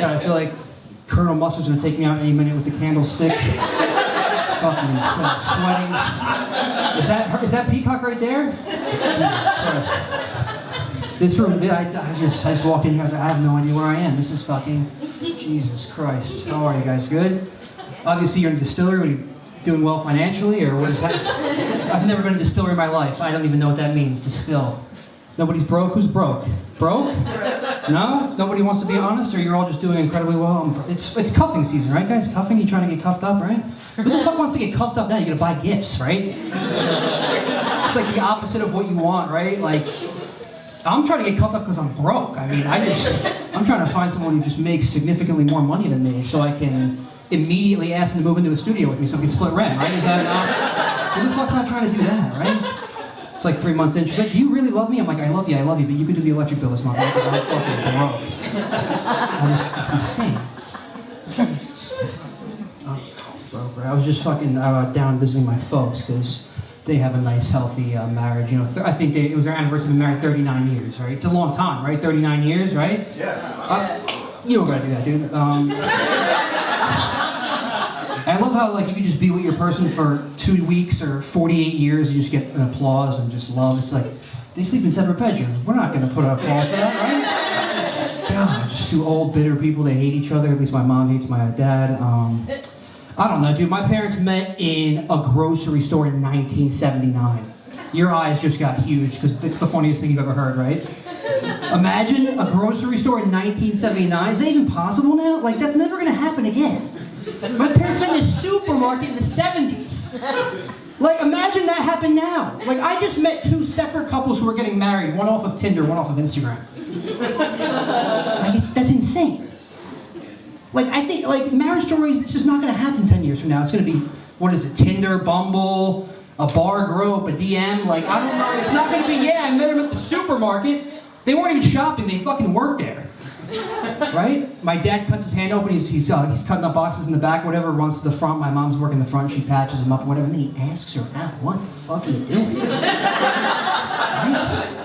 God, I feel like Colonel Mustard's gonna take me out any minute with the candlestick. Fucking sweating. Is that Peacock right there? Jesus Christ. This room, I just walked in here, I was like, I have no idea where I am. This is fucking, Jesus Christ. How are you guys, good? Obviously you're in a distillery, are you doing well financially, or what is that? I've never been in a distillery in my life. I don't even know what that means, distill. Nobody's broke? Who's broke? Broke? No? Nobody wants to be honest, or you're all just doing incredibly well? It's cuffing season, right guys? Cuffing, you trying to get cuffed up, right? Who the fuck wants to get cuffed up now? You're gonna buy gifts, right? It's like the opposite of what you want, right? Like, I'm trying to get cuffed up because I'm broke. I mean, I'm trying to find someone who just makes significantly more money than me so I can immediately ask them to move into a studio with me so we can split rent, right? Is that not? Who the fuck's not trying to do that, right? It's like 3 months in. She's like, do you really love me? I'm like, I love you, but you can do the electric bill this month because I'm fucking broke. It's insane. Jesus. Broke. I was just fucking down visiting my folks because they have a nice, healthy marriage. You know, I think it was their anniversary. Been married 39 years, right? It's a long time, right? 39 years, right? Yeah. You don't gotta do that, dude. I love how like you can just be with your person for 2 weeks or 48 years. You just get an applause and just love. It's like they sleep in separate bedrooms. We're not gonna put an applause for that, right? God, just two old, bitter people. They hate each other. At least my mom hates my dad. I don't know, dude. My parents met in a grocery store in 1979. Your eyes just got huge because it's the funniest thing you've ever heard, right? Imagine a grocery store in 1979. Is that even possible now? Like, that's never gonna happen again. My parents met in a supermarket in the 70s. Like, imagine that happened now. Like, I just met two separate couples who were getting married, one off of Tinder, one off of Instagram. Like, that's insane. Like, I think, like, marriage stories, it's just not gonna happen 10 years from now. It's gonna be, what is it, Tinder, Bumble, a bar group, a DM, like, I don't know. It's not gonna be, yeah, I met them at the supermarket. They weren't even shopping, they fucking worked there. Right? My dad cuts his hand open, he's cutting up boxes in the back, whatever, runs to the front, my mom's working the front, she patches him up, whatever, and then he asks her out, what the fuck are you doing? Right?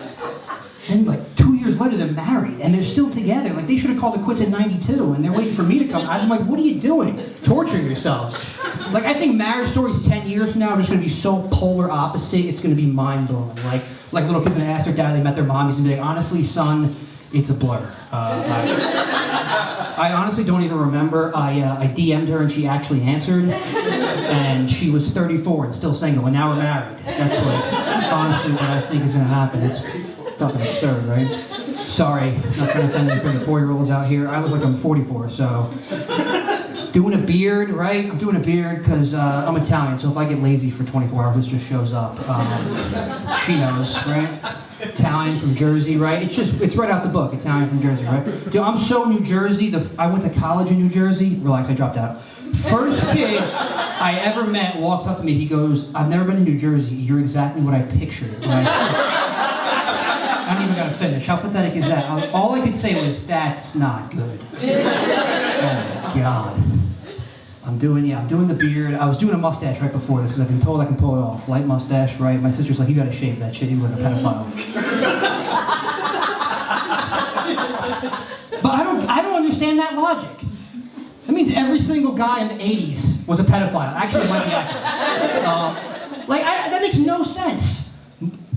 And like 2 years later, they're married, and they're still together. Like, they should have called it quits at 92, and they're waiting for me to come. I'm like, what are you doing? Torturing yourselves. Like, I think marriage stories 10 years from now are just going to be so polar opposite, it's going to be mind-blowing. Like little kids going to ask their dad, they met their mom, he's going to be like, honestly, son, it's a blur. I honestly don't even remember. I DM'd her and she actually answered, and she was 34 and still single, and now we're married. That's honestly what I think is going to happen. It's fucking absurd, right? Sorry, not trying to offend any of the 4-year-olds out here. I look like I'm 44, so. Doing a beard, right? I'm doing a beard because I'm Italian, so if I get lazy for 24 hours, this just shows up. She knows, right? Italian from Jersey, right? It's right out the book, Italian from Jersey, right? Dude, I'm so New Jersey. I went to college in New Jersey. Relax, I dropped out. First kid I ever met walks up to me, he goes, I've never been to New Jersey. You're exactly what I pictured. Right? I don't even gotta finish. How pathetic is that? All I could say was, that's not good. Oh, God. I'm doing the beard. I was doing a mustache right before this because I've been told I can pull it off. Light mustache, right? My sister's like, you gotta shave that shit. You look like a pedophile. But I don't understand that logic. That means every single guy in the 80s was a pedophile. Actually, it might be accurate. That makes no sense.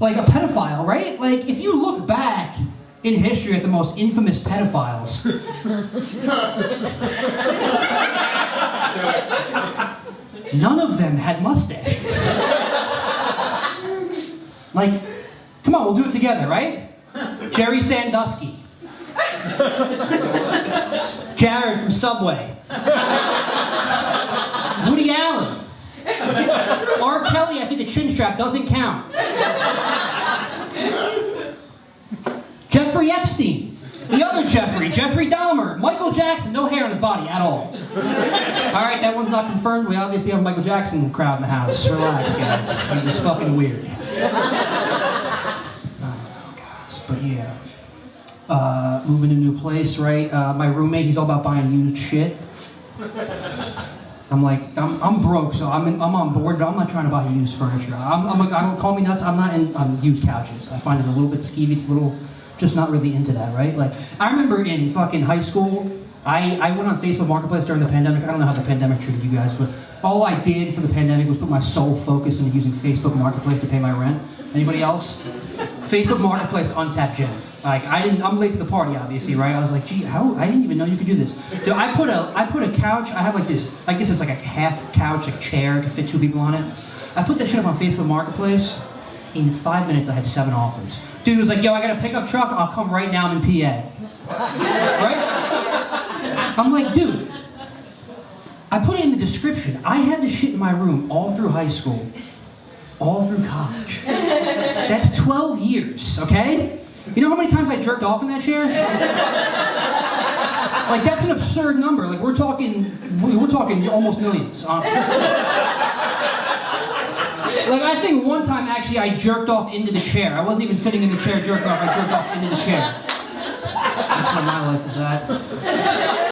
Like a pedophile, right? Like, if you look back in history at the most infamous pedophiles, none of them had mustaches. Like, come on, we'll do it together, right? Jerry Sandusky. Jared from Subway. Woody Allen. R. Kelly, I think the chin strap doesn't count. Jeffrey Epstein. The other Jeffrey Dahmer. Michael Jackson, no hair on his body at all. Alright, that one's not confirmed. We obviously have a Michael Jackson crowd in the house. Relax, guys. It was fucking weird. Oh, gosh. But yeah. Moving to a new place, right? My roommate, he's all about buying used shit. I'm like, I'm broke, so I'm on board, but I'm not trying to buy used furniture. I don't call me nuts. I'm not on used couches. I find it a little bit skeevy. It's a little, just not really into that, right? Like, I remember in fucking high school, I went on Facebook Marketplace during the pandemic. I don't know how the pandemic treated you guys, but all I did for the pandemic was put my sole focus into using Facebook Marketplace to pay my rent. Anybody else? Facebook Marketplace, untapped gem. Like I'm late to the party, obviously, right? I was like, gee, I didn't even know you could do this. So I put a couch. I have like this. I guess it's like a half couch, like chair, could fit 2 people on it. I put that shit up on Facebook Marketplace. In 5 minutes, I had 7 offers. Dude was like, yo, I got a pickup truck. I'll come right now. I'm in PA. Right? I'm like, dude. I put it in the description. I had this shit in my room all through high school, all through college. That's 12 years, okay? You know how many times I jerked off in that chair? Like, that's an absurd number. Like, we're talking almost millions. Like, I think one time, actually, I jerked off into the chair. I wasn't even sitting in the chair jerking off. I jerked off into the chair. That's where my life is at.